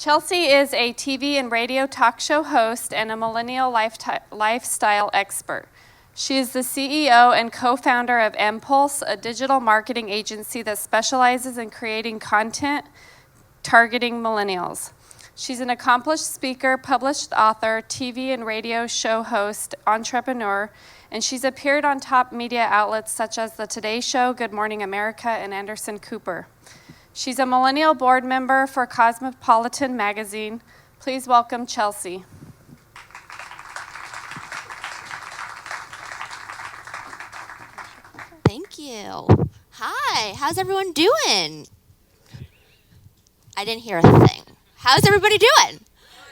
Chelsea is a TV and radio talk show host and a millennial lifestyle expert. She is the CEO and co-founder of Impulse, a digital marketing agency that specializes in creating content targeting millennials. She's an accomplished speaker, published author, TV and radio show host, entrepreneur, and she's appeared on top media outlets such as The Today Show, Good Morning America, and Anderson Cooper. She's a millennial board member for Cosmopolitan magazine. Please welcome Chelsea. Thank you. Hi, how's everyone doing? I didn't hear a thing. How's everybody doing?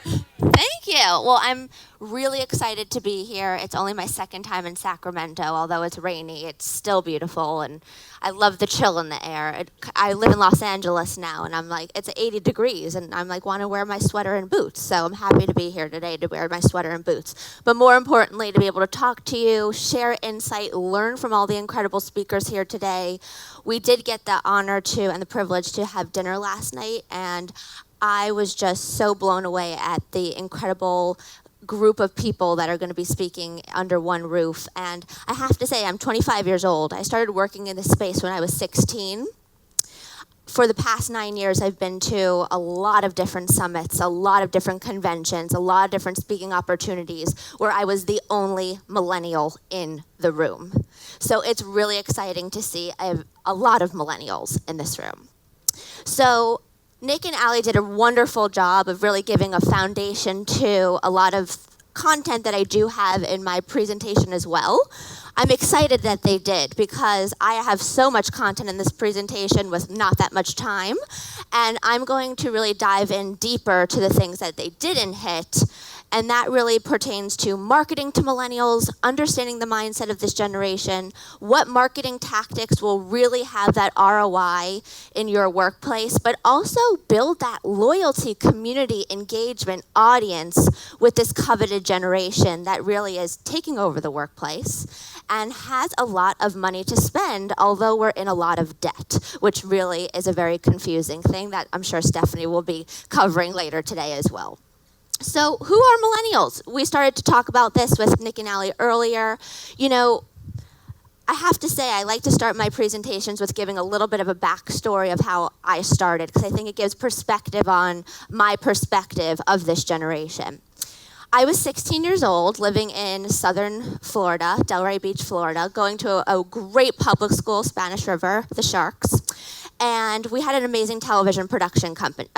Thank you. Well, I'm really excited to be here. It's only my second time in Sacramento. Although it's rainy, it's still beautiful, and I love the chill in the air. I live in Los Angeles now, and I'm like, it's 80 degrees, and I'm like, want to wear my sweater and boots. So I'm happy to be here today to wear my sweater and boots. But more importantly, to be able to talk to you, share insight, learn from all the incredible speakers here today. We did get the honor to and the privilege to have dinner last night, and I was just so blown away at the incredible group of people that are going to be speaking under one roof. And I have to say, I'm 25 years old. I started working in this space when I was 16. For the past 9 years, I've been to a lot of different summits, a lot of different conventions, a lot of different speaking opportunities where I was the only millennial in the room. So it's really exciting to see a lot of millennials in this room. So Nick and Allie did a wonderful job of really giving a foundation to a lot of content that I do have in my presentation as well. I'm excited that they did because I have so much content in this presentation with not that much time, and I'm going to really dive in deeper to the things that they didn't hit. And that really pertains to marketing to millennials, understanding the mindset of this generation, what marketing tactics will really have that ROI in your workplace, but also build that loyalty, community, engagement, audience with this coveted generation that really is taking over the workplace and has a lot of money to spend, although we're in a lot of debt, which really is a very confusing thing that I'm sure Stephanie will be covering later today as well. So who are millennials? We started to talk about this with Nick and Allie earlier. You know, I have to say I like to start my presentations with giving a little bit of a backstory of how I started, because I think it gives perspective on my perspective of this generation. I was 16 years old, living in southern Florida, Delray Beach, Florida, going to a great public school, Spanish River, the Sharks, and we had an amazing television production company,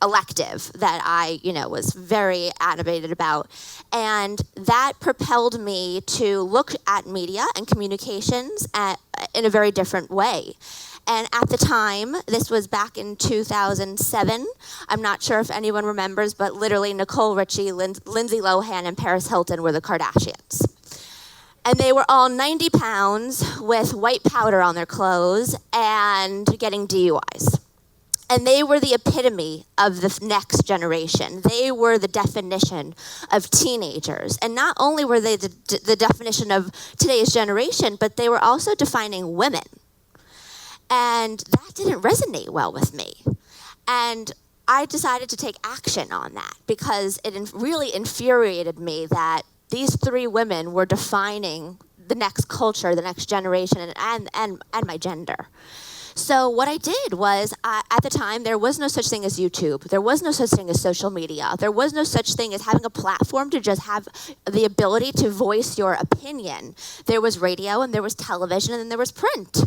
elective that I, was very animated about. And that propelled me to look at media and communications in a very different way. And at the time, this was back in 2007, I'm not sure if anyone remembers, but literally Nicole Richie, Lindsay Lohan, and Paris Hilton were the Kardashians. And they were all 90 pounds with white powder on their clothes and getting DUIs. And they were the epitome of the next generation. They were the definition of teenagers. And not only were they the definition of today's generation, but they were also defining women. And that didn't resonate well with me. And I decided to take action on that because it really infuriated me that these three women were defining the next culture, the next generation, and my gender. So what I did was, at the time, there was no such thing as YouTube. There was no such thing as social media. There was no such thing as having a platform to just have the ability to voice your opinion. There was radio, and there was television, and then there was print.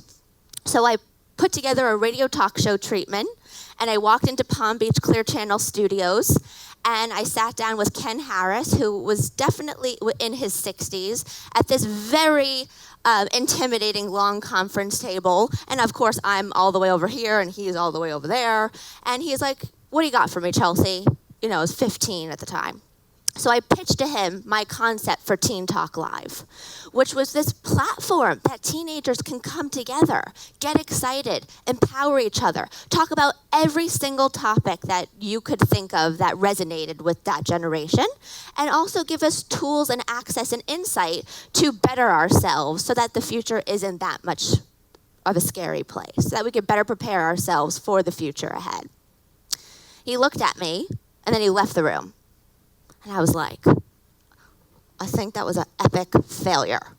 So I put together a radio talk show treatment, and I walked into Palm Beach Clear Channel Studios, and I sat down with Ken Harris, who was definitely in his 60s, at this very intimidating long conference table. And of course, I'm all the way over here, and he's all the way over there. And he's like, "What do you got for me, Chelsea?" I was 15 at the time. So I pitched to him my concept for Teen Talk Live, which was this platform that teenagers can come together, get excited, empower each other, talk about every single topic that you could think of that resonated with that generation, and also give us tools and access and insight to better ourselves so that the future isn't that much of a scary place, so that we can better prepare ourselves for the future ahead. He looked at me, and then he left the room. And I was like, I think that was an epic failure.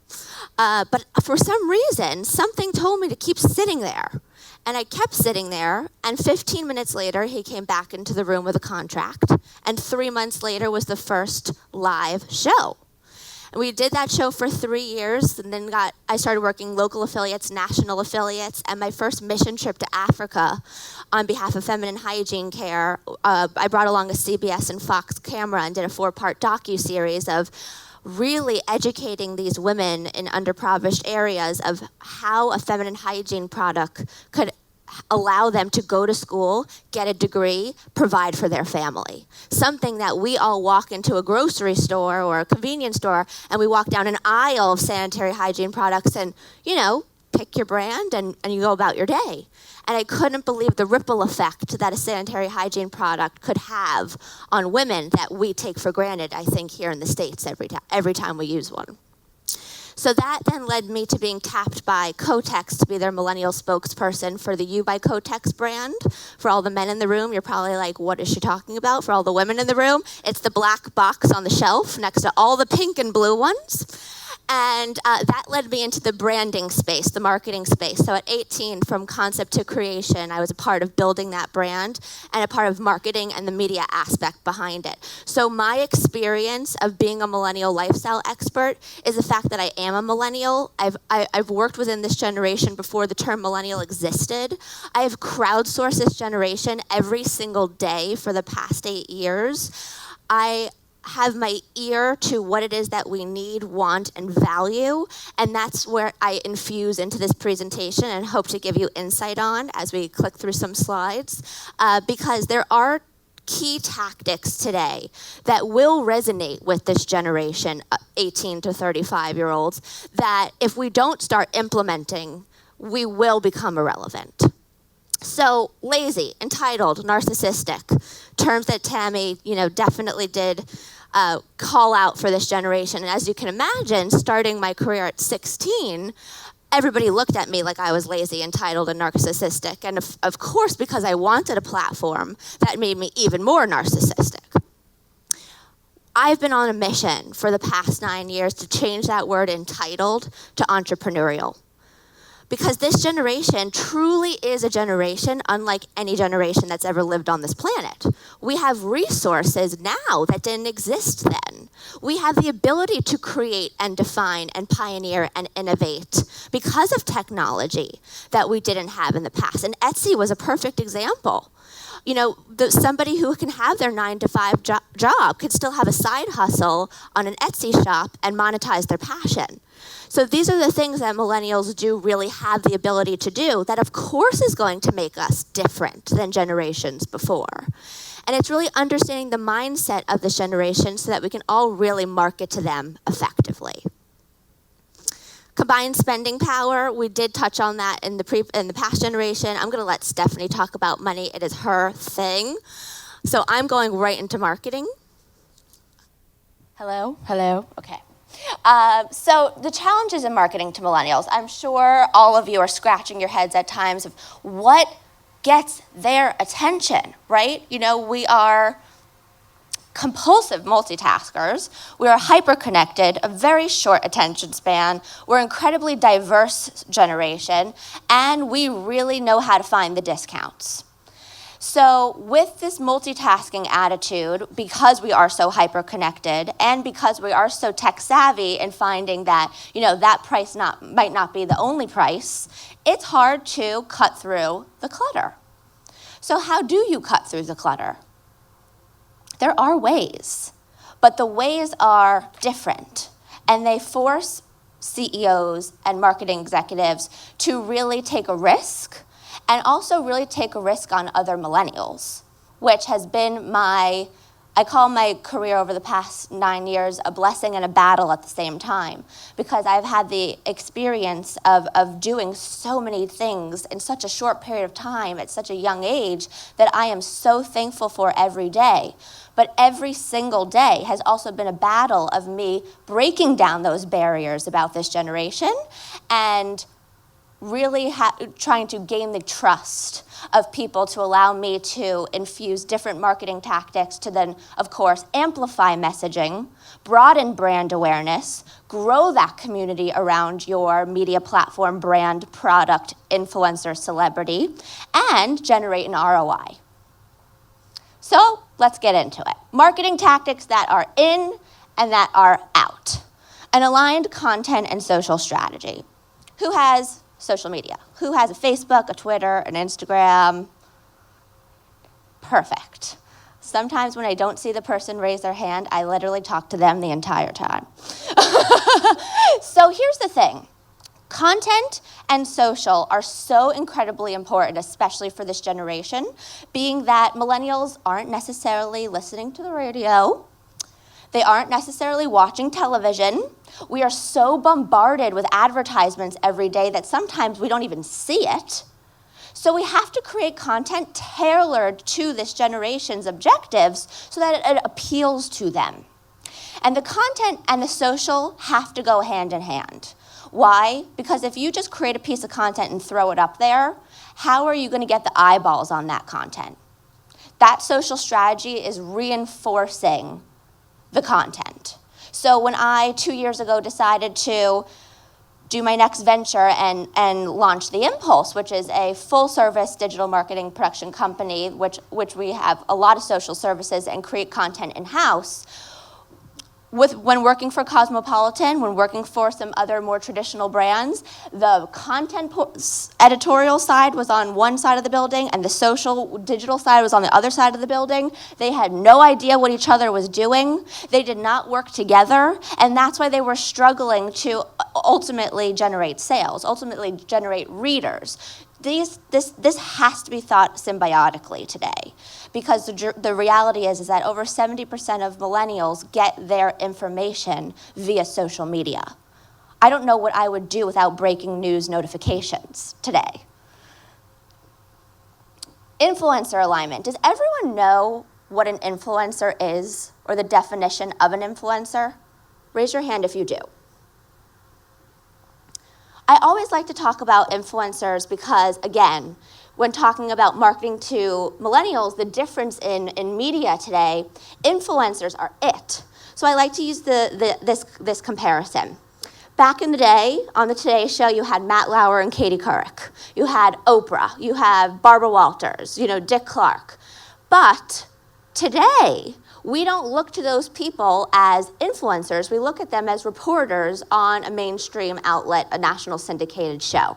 But for some reason, something told me to keep sitting there. And I kept sitting there, and 15 minutes later, he came back into the room with a contract. And 3 months later was the first live show. And we did that show for 3 years, and then I started working local affiliates, national affiliates, and my first mission trip to Africa on behalf of feminine hygiene care, I brought along a CBS and Fox camera and did a 4-part docu-series of really educating these women in underprivileged areas of how a feminine hygiene product could allow them to go to school, get a degree, provide for their family. Something that we all walk into a grocery store or a convenience store and we walk down an aisle of sanitary hygiene products and, pick your brand and you go about your day. And I couldn't believe the ripple effect that a sanitary hygiene product could have on women that we take for granted, I think, here in the States every time we use one. So that then led me to being tapped by Kotex to be their millennial spokesperson for the You by Kotex brand. For all the men in the room, you're probably like, what is she talking about? For all the women in the room, it's the black box on the shelf next to all the pink and blue ones. And that led me into the branding space, the marketing space. So at 18, from concept to creation, I was a part of building that brand and a part of marketing and the media aspect behind it. So my experience of being a millennial lifestyle expert is the fact that I am a millennial. I've worked within this generation before the term millennial existed. I have crowdsourced this generation every single day for the past 8 years. I have my ear to what it is that we need, want, and value, and that's where I infuse into this presentation and hope to give you insight on as we click through some slides, because there are key tactics today that will resonate with this generation, 18 to 35-year-olds, that if we don't start implementing, we will become irrelevant. So lazy, entitled, narcissistic, terms that Tammy, definitely did call out for this generation. And as you can imagine, starting my career at 16, everybody looked at me like I was lazy, entitled, and narcissistic. And of course, because I wanted a platform, that made me even more narcissistic. I've been on a mission for the past 9 years to change that word entitled to entrepreneurial. Because this generation truly is a generation unlike any generation that's ever lived on this planet. We have resources now that didn't exist then. We have the ability to create and define and pioneer and innovate because of technology that we didn't have in the past. And Etsy was a perfect example. Somebody who can have their 9-to-5 job could still have a side hustle on an Etsy shop and monetize their passion. So these are the things that millennials do really have the ability to do that, of course, is going to make us different than generations before. And it's really understanding the mindset of this generation so that we can all really market to them effectively. Combined spending power, we did touch on that in the past generation. I'm going to let Stephanie talk about money. It is her thing. So I'm going right into marketing. Hello? Okay. So the challenges in marketing to millennials, I'm sure all of you are scratching your heads at times of what gets their attention, right? We are compulsive multitaskers. We are hyper-connected, a very short attention span. We're an incredibly diverse generation, and we really know how to find the discounts. So with this multitasking attitude, because we are so hyper-connected and because we are so tech-savvy in finding that, that price might not be the only price, it's hard to cut through the clutter. So how do you cut through the clutter? There are ways, but the ways are different, and they force CEOs and marketing executives to really take a risk and also really take a risk on other millennials, which has been I call my career over the past 9 years a blessing and a battle at the same time, because I've had the experience of doing so many things in such a short period of time at such a young age that I am so thankful for every day. But every single day has also been a battle of me breaking down those barriers about this generation and really trying to gain the trust of people to allow me to infuse different marketing tactics to then, of course, amplify messaging, broaden brand awareness, grow that community around your media platform, brand, product, influencer, celebrity, and generate an ROI. So let's get into it. Marketing tactics that are in and that are out. An aligned content and social strategy. Who has social media? Who has a Facebook, a Twitter, an Instagram? Perfect. Sometimes when I don't see the person raise their hand, I literally talk to them the entire time. So here's the thing. Content and social are so incredibly important, especially for this generation, being that millennials aren't necessarily listening to the radio. They aren't necessarily watching television. We are so bombarded with advertisements every day that sometimes we don't even see it. So we have to create content tailored to this generation's objectives so that it appeals to them. And the content and the social have to go hand in hand. Why? Because if you just create a piece of content and throw it up there, how are you going to get the eyeballs on that content? That social strategy is reinforcing the content. So when I, 2 years ago, decided to do my next venture and launch The Impulse, which is a full-service digital marketing production company, which we have a lot of social services and create content in-house, when working for Cosmopolitan, when working for some other more traditional brands, the content editorial side was on one side of the building and the social digital side was on the other side of the building. They had no idea what each other was doing. They did not work together, and that's why they were struggling to ultimately generate sales, ultimately generate readers. This has to be thought symbiotically today, because the reality is that over 70% of millennials get their information via social media. I don't know what I would do without breaking news notifications today. Influencer alignment. Does everyone know what an influencer is, or the definition of an influencer? Raise your hand if you do. I always like to talk about influencers because, again, when talking about marketing to millennials, the difference in media today, influencers are it. So I like to use this comparison. Back in the day, on the Today Show, you had Matt Lauer and Katie Couric. You had Oprah. You have Barbara Walters, Dick Clark. But today, we don't look to those people as influencers. We look at them as reporters on a mainstream outlet, a national syndicated show.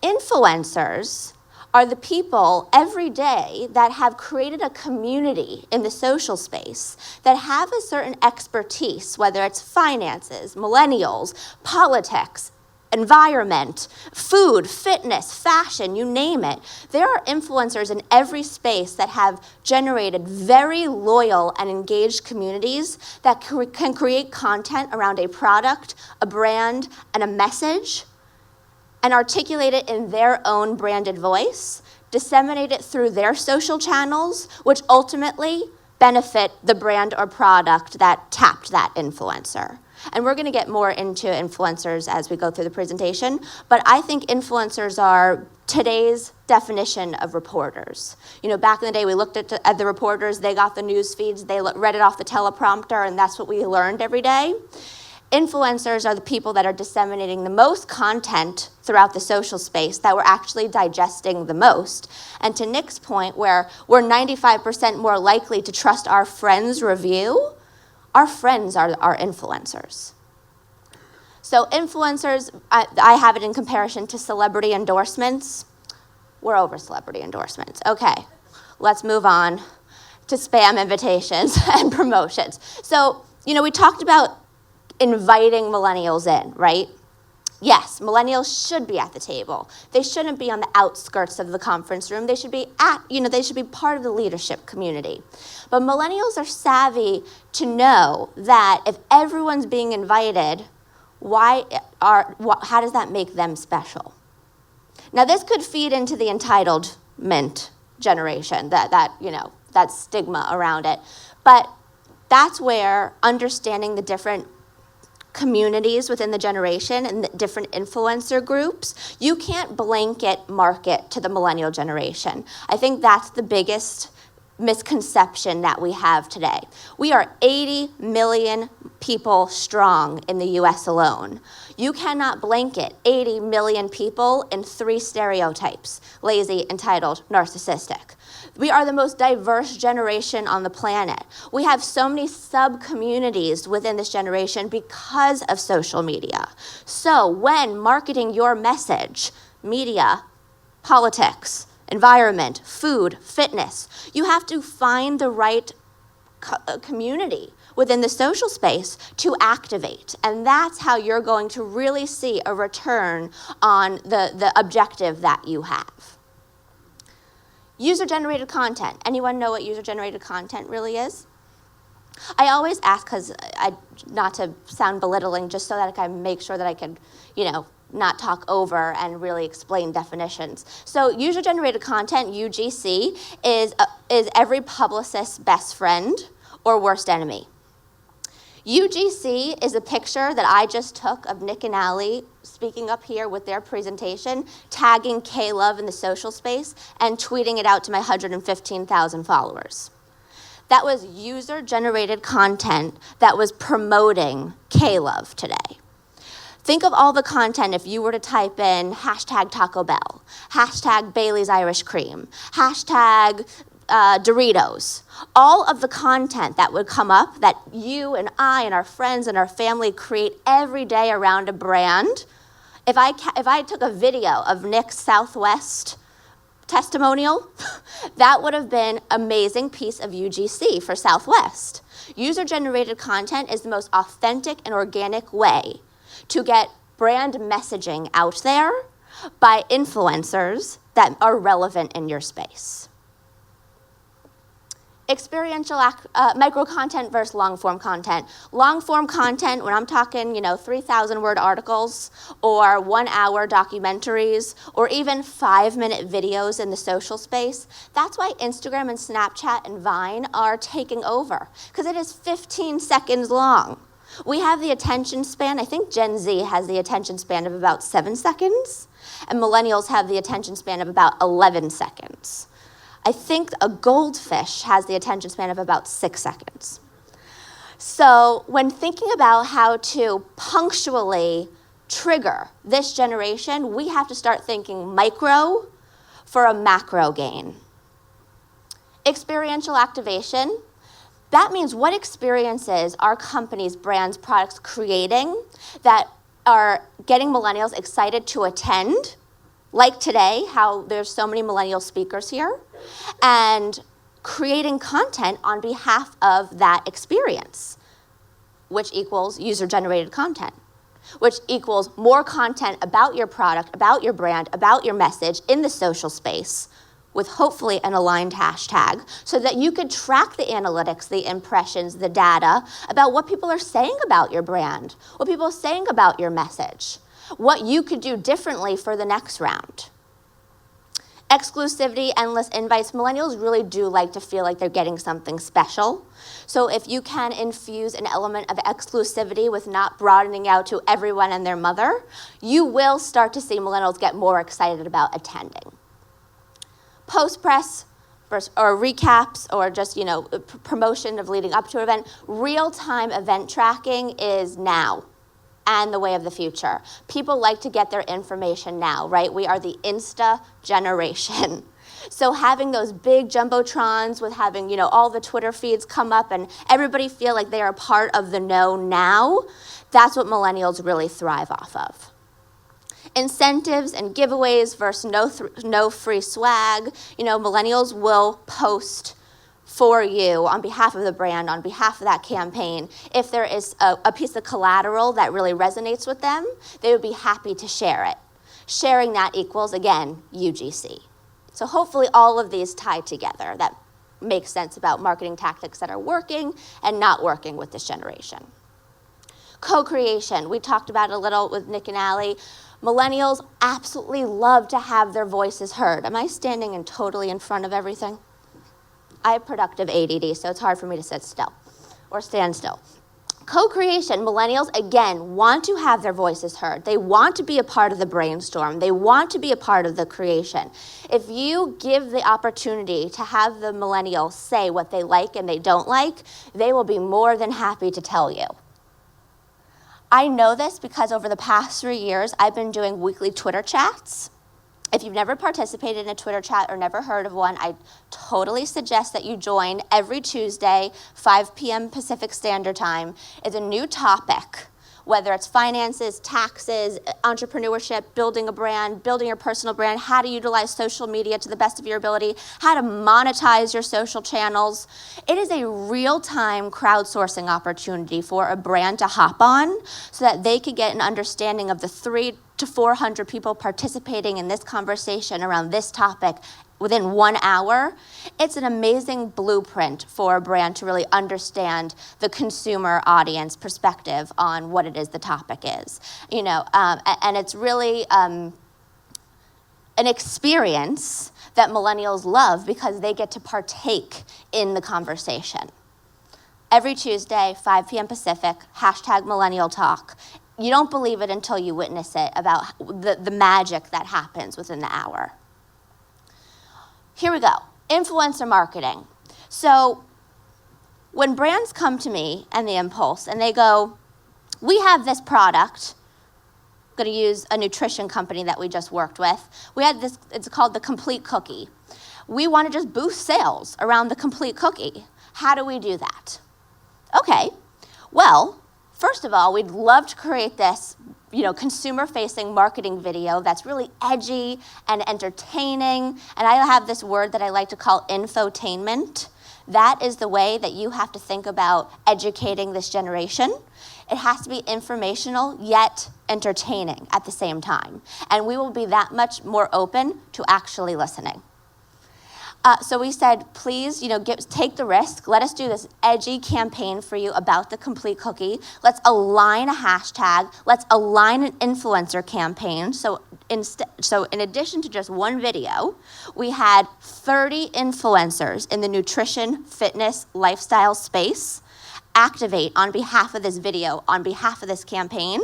Influencers are the people every day that have created a community in the social space that have a certain expertise, whether it's finances, millennials, politics, environment, food, fitness, fashion, you name it. There are influencers in every space that have generated very loyal and engaged communities that can create content around a product, a brand, and a message, and articulate it in their own branded voice, disseminate it through their social channels, which ultimately benefit the brand or product that tapped that influencer. And we're going to get more into influencers as we go through the presentation, but I think influencers are today's definition of reporters. Back in the day, we looked at the reporters, they got the news feeds, they read it off the teleprompter, and that's what we learned every day. Influencers are the people that are disseminating the most content throughout the social space that we're actually digesting the most. And to Nick's point, where we're 95% more likely to trust our friends' review, our friends are our influencers. So influencers, I have it in comparison to celebrity endorsements. We're over celebrity endorsements. Okay, let's move on to spam invitations and promotions. So, we talked about inviting millennials in, right? Yes, millennials should be at the table. They shouldn't be on the outskirts of the conference room. They should be they should be part of the leadership community. But millennials are savvy to know that if everyone's being invited, how does that make them special? Now, this could feed into the entitlement generation, that stigma around it. But that's where understanding the different communities within the generation and the different influencer groups, you can't blanket market to the millennial generation. I think that's the biggest misconception that we have today. We are 80 million people strong in the US alone. You cannot blanket 80 million people in 3 stereotypes: lazy, entitled, narcissistic. We are the most diverse generation on the planet. We have so many sub-communities within this generation because of social media. So when marketing your message, media, politics, environment, food, fitness, you have to find the right community within the social space to activate. And that's how you're going to really see a return on the objective that you have. User-generated content. Anyone know what user-generated content really is? I always ask, because not to sound belittling, just so that I can make sure that I can, not talk over and really explain definitions. So user-generated content, UGC, is every publicist's best friend or worst enemy. UGC is a picture that I just took of Nick and Allie speaking up here with their presentation, tagging K-Love in the social space, and tweeting it out to my 115,000 followers. That was user-generated content that was promoting K-Love today. Think of all the content if you were to type in hashtag Taco Bell, hashtag Bailey's Irish Cream, hashtag Doritos. All of the content that would come up that you and I and our friends and our family create every day around a brand. If I took a video of Nick's Southwest testimonial, that would have been an amazing piece of UGC for Southwest. User-generated content is the most authentic and organic way to get brand messaging out there by influencers that are relevant in your space. Experiential micro-content versus long-form content. Long-form content, when I'm talking, 3,000-word articles or 1-hour documentaries or even 5-minute videos in the social space, that's why Instagram and Snapchat and Vine are taking over, because it is 15 seconds long. We have the attention span, I think Gen Z has the attention span of about 7 seconds, and millennials have the attention span of about 11 seconds. I think a goldfish has the attention span of about 6 seconds. So when thinking about how to punctually trigger this generation, we have to start thinking micro for a macro gain. Experiential activation. That means what experiences are companies, brands, products creating that are getting millennials excited to attend, like today, how there's so many millennial speakers here, and creating content on behalf of that experience, which equals user-generated content, which equals more content about your product, about your brand, about your message in the social space, with hopefully an aligned hashtag, so that you could track the analytics, the impressions, the data about what people are saying about your brand, what people are saying about your message, what you could do differently for the next round. Exclusivity, endless invites. Millennials really do like to feel like they're getting something special. So if you can infuse an element of exclusivity with not broadening out to everyone and their mother, you will start to see millennials get more excited about attending. Post-press or recaps or just, promotion of leading up to an event, real-time event tracking is now and the way of the future. People like to get their information now, right? We are the Insta generation. So having those big jumbotrons with having, all the Twitter feeds come up and everybody feel like they are part of the know now, that's what millennials really thrive off of. Incentives and giveaways versus no free swag. Millennials will post for you on behalf of the brand, on behalf of that campaign. If there is a piece of collateral that really resonates with them, they would be happy to share it. Sharing that equals, again, UGC. So hopefully all of these tie together. That makes sense about marketing tactics that are working and not working with this generation. Co-creation, we talked about it a little with Nick and Allie. Millennials absolutely love to have their voices heard. Am I standing totally in front of everything? I have productive ADD, so it's hard for me to sit still or stand still. Co-creation, millennials, again, want to have their voices heard. They want to be a part of the brainstorm. They want to be a part of the creation. If you give the opportunity to have the millennials say what they like and they don't like, they will be more than happy to tell you. I know this because over the past 3 years, I've been doing weekly Twitter chats. If you've never participated in a Twitter chat or never heard of one, I totally suggest that you join every Tuesday, 5 p.m. Pacific Standard Time. It's a new topic, whether it's finances, taxes, entrepreneurship, building a brand, building your personal brand, how to utilize social media to the best of your ability, how to monetize your social channels. It is a real-time crowdsourcing opportunity for a brand to hop on so that they could get an understanding of the 300 to 400 people participating in this conversation around this topic within 1 hour. It's an amazing blueprint for a brand to really understand the consumer audience perspective on what it is the topic is. And it's really an experience that millennials love because they get to partake in the conversation. Every Tuesday, 5 p.m. Pacific, #MillennialTalk. You don't believe it until you witness it, about the magic that happens within the hour. Here we go, influencer marketing. So when brands come to me and the Impulse and they go, we have this product, I'm gonna use a nutrition company that we just worked with. We had this, it's called the Complete Cookie. We wanna just boost sales around the Complete Cookie. How do we do that? Okay, well, first of all, we'd love to create this, consumer-facing marketing video that's really edgy and entertaining. And I have this word that I like to call infotainment. That is the way that you have to think about educating this generation. It has to be informational, yet entertaining at the same time. And we will be that much more open to actually listening. So we said, please, take the risk. Let us do this edgy campaign for you about the Complete Cookie. Let's align a hashtag. Let's align an influencer campaign. So in addition to just one video, we had 30 influencers in the nutrition, fitness, lifestyle space activate on behalf of this video, on behalf of this campaign.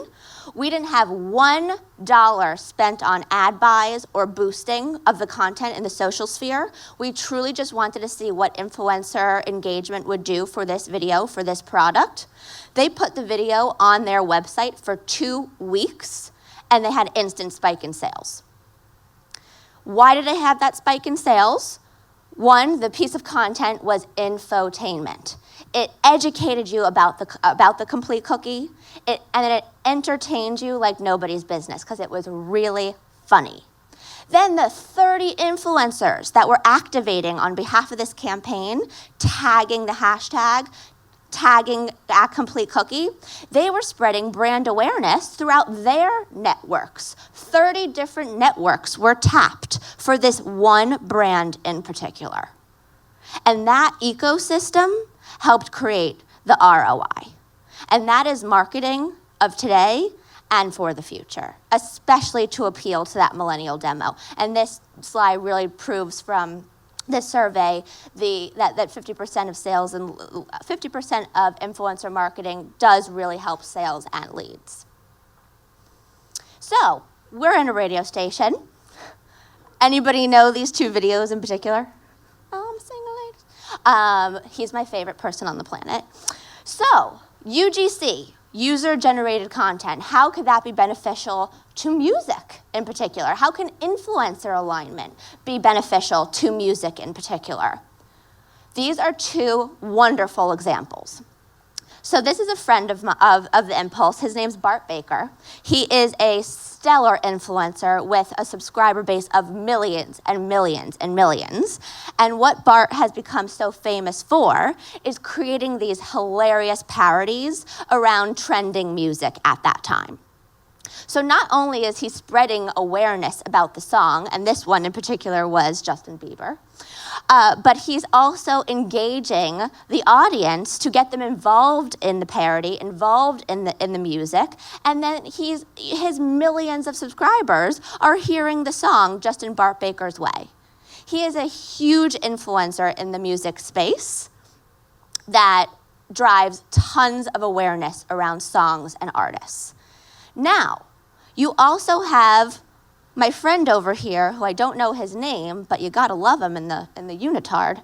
We didn't have $1 spent on ad buys or boosting of the content in the social sphere. We truly just wanted to see what influencer engagement would do for this video, for this product. They put the video on their website for 2 weeks, and they had instant spike in sales. Why did they have that spike in sales? One, the piece of content was infotainment. It educated you about the Complete Cookie, and then it entertained you like nobody's business because it was really funny. Then the 30 influencers that were activating on behalf of this campaign, tagging the hashtag, tagging at Complete Cookie, they were spreading brand awareness throughout their networks. 30 different networks were tapped for this one brand in particular. And that ecosystem helped create the ROI. And that is marketing of today and for the future, especially to appeal to that millennial demo. And this slide really proves from this survey that 50% of sales and 50% of influencer marketing does really help sales and leads. So we're in a radio station. Anybody know these 2 videos in particular? I'm single ladies. He's my favorite person on the planet. So UGC, user-generated content, how could that be beneficial to music in particular? How can influencer alignment be beneficial to music in particular? These are 2 wonderful examples. So this is a friend of the Impulse. His name's Bart Baker. He is a stellar influencer with a subscriber base of millions and millions and millions. And what Bart has become so famous for is creating these hilarious parodies around trending music at that time. So not only is he spreading awareness about the song, and this one in particular was Justin Bieber, but he's also engaging the audience to get them involved in the parody, involved in the music, and then his millions of subscribers are hearing the song just in Bart Baker's way. He is a huge influencer in the music space that drives tons of awareness around songs and artists. Now, you also have my friend over here, who I don't know his name, but you gotta love him in the unitard,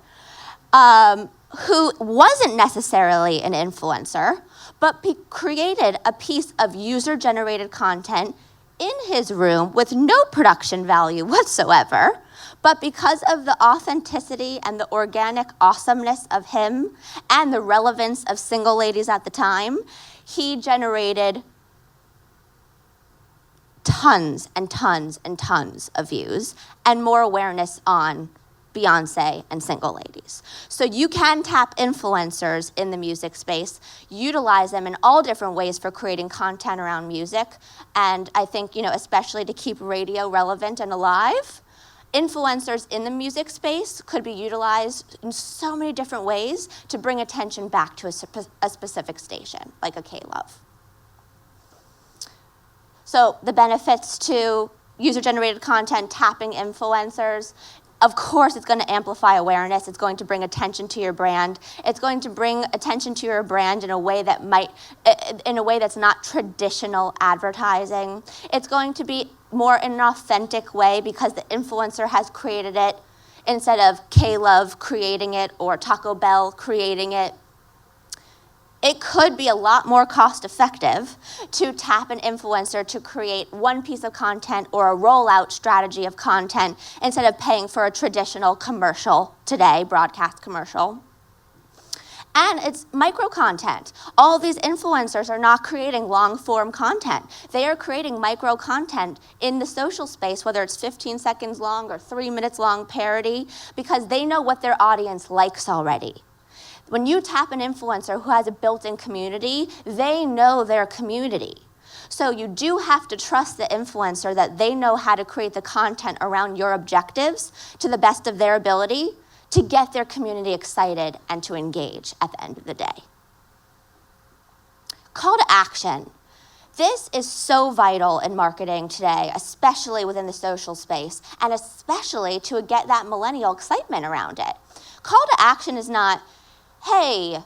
who wasn't necessarily an influencer, but created a piece of user-generated content in his room with no production value whatsoever, but because of the authenticity and the organic awesomeness of him and the relevance of single ladies at the time, he generated tons and tons and tons of views and more awareness on Beyonce and single ladies. So you can tap influencers in the music space, utilize them in all different ways for creating content around music, and I think, especially to keep radio relevant and alive, influencers in the music space could be utilized in so many different ways to bring attention back to a specific station, like a K-Love. So the benefits to user-generated content, tapping influencers, of course it's going to amplify awareness, it's going to bring attention to your brand, it's going to bring attention to your brand in a way that's not traditional advertising. It's going to be more in an authentic way because the influencer has created it instead of K-Love creating it or Taco Bell creating it. It could be a lot more cost effective to tap an influencer to create one piece of content or a rollout strategy of content instead of paying for a traditional commercial today, broadcast commercial. And it's micro content. All these influencers are not creating long form content. They are creating micro content in the social space, whether it's 15 seconds long or 3 minutes long parody, because they know what their audience likes already. When you tap an influencer who has a built-in community, they know their community. So you do have to trust the influencer that they know how to create the content around your objectives to the best of their ability to get their community excited and to engage at the end of the day. Call to action. This is so vital in marketing today, especially within the social space, and especially to get that millennial excitement around it. Call to action is not, hey,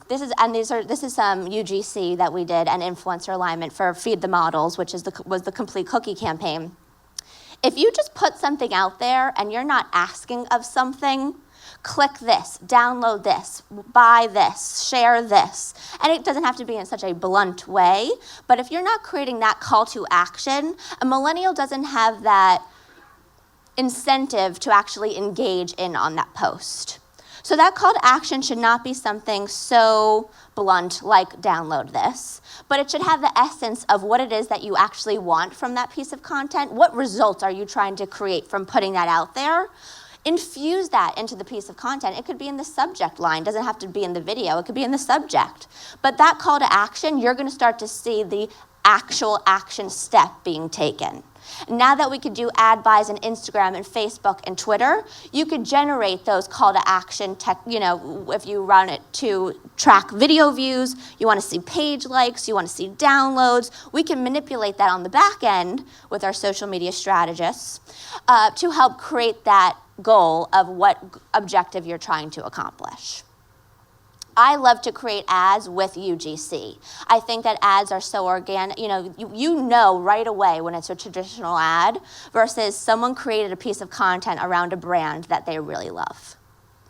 this is some UGC that we did, an influencer alignment for Feed the Models, which was the Complete Cookie campaign. If you just put something out there and you're not asking of something, click this, download this, buy this, share this. And it doesn't have to be in such a blunt way, but if you're not creating that call to action, a millennial doesn't have that incentive to actually engage in on that post. So that call to action should not be something so blunt like download this, but it should have the essence of what it is that you actually want from that piece of content. What results are you trying to create from putting that out there? Infuse that into the piece of content. It could be in the subject line, doesn't have to be in the video, it could be in the subject. But that call to action, you're gonna start to see the actual action step being taken. Now that we could do ad buys on Instagram and Facebook and Twitter, you could generate those call to action, if you run it to track video views, you want to see page likes, you want to see downloads, we can manipulate that on the back end with our social media strategists to help create that goal of what objective you're trying to accomplish. I love to create ads with UGC. I think that ads are so organic. You know right away when it's a traditional ad versus someone created a piece of content around a brand that they really love.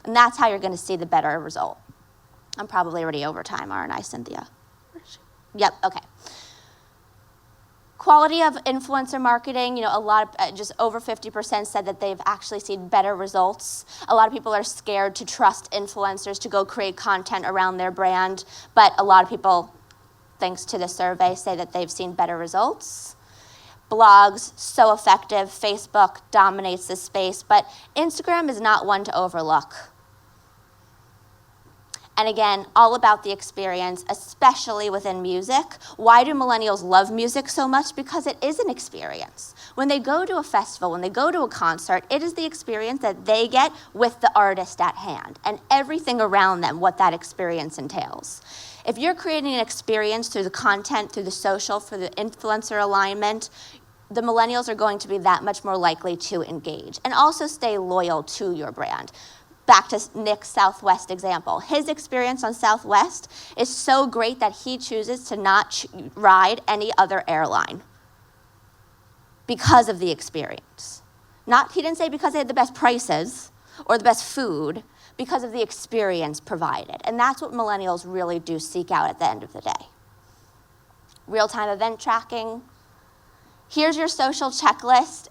And that's how you're going to see the better result. I'm probably already over time, aren't I, Cynthia? Yep, okay. Quality of influencer marketing, just over 50% said that they've actually seen better results. A lot of people are scared to trust influencers to go create content around their brand, but a lot of people, thanks to the survey, say that they've seen better results. Blogs, so effective. Facebook dominates the space, but Instagram is not one to overlook. And again, all about the experience, especially within music. Why do millennials love music so much? Because it is an experience. When they go to a festival, when they go to a concert, it is the experience that they get with the artist at hand and everything around them, what that experience entails. If you're creating an experience through the content, through the social, for the influencer alignment, the millennials are going to be that much more likely to engage and also stay loyal to your brand. back to Nick's Southwest example. His experience on Southwest is so great that he chooses to not ride any other airline because of the experience. He didn't say because they had the best prices or the best food, because of the experience provided. And that's what millennials really do seek out at the end of the day. Real-time event tracking. Here's your social checklist.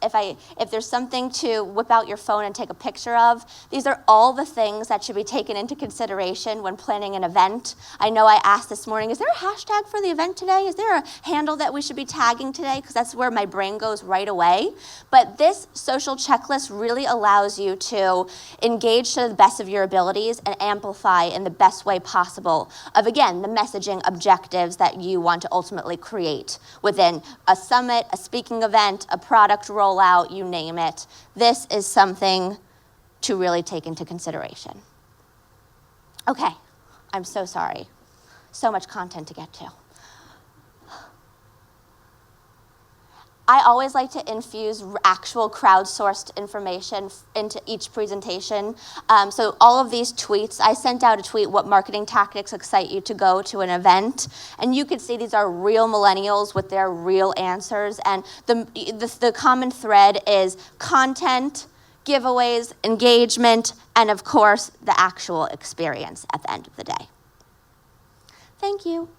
If there's something to whip out your phone and take a picture of, these are all the things that should be taken into consideration when planning an event. I know I asked this morning, is there a hashtag for the event today? Is there a handle that we should be tagging today? Because that's where my brain goes right away. But this social checklist really allows you to engage to the best of your abilities and amplify in the best way possible of, again, the messaging objectives that you want to ultimately create within a summit, a speaking event, a product rollout, you name it. This is something to really take into consideration. Okay, I'm so sorry. So much content to get to. I always like to infuse actual crowdsourced information into each presentation. So all of these tweets, I sent out a tweet, what marketing tactics excite you to go to an event? And you can see these are real millennials with their real answers. And the common thread is content, giveaways, engagement, and of course, the actual experience at the end of the day. Thank you.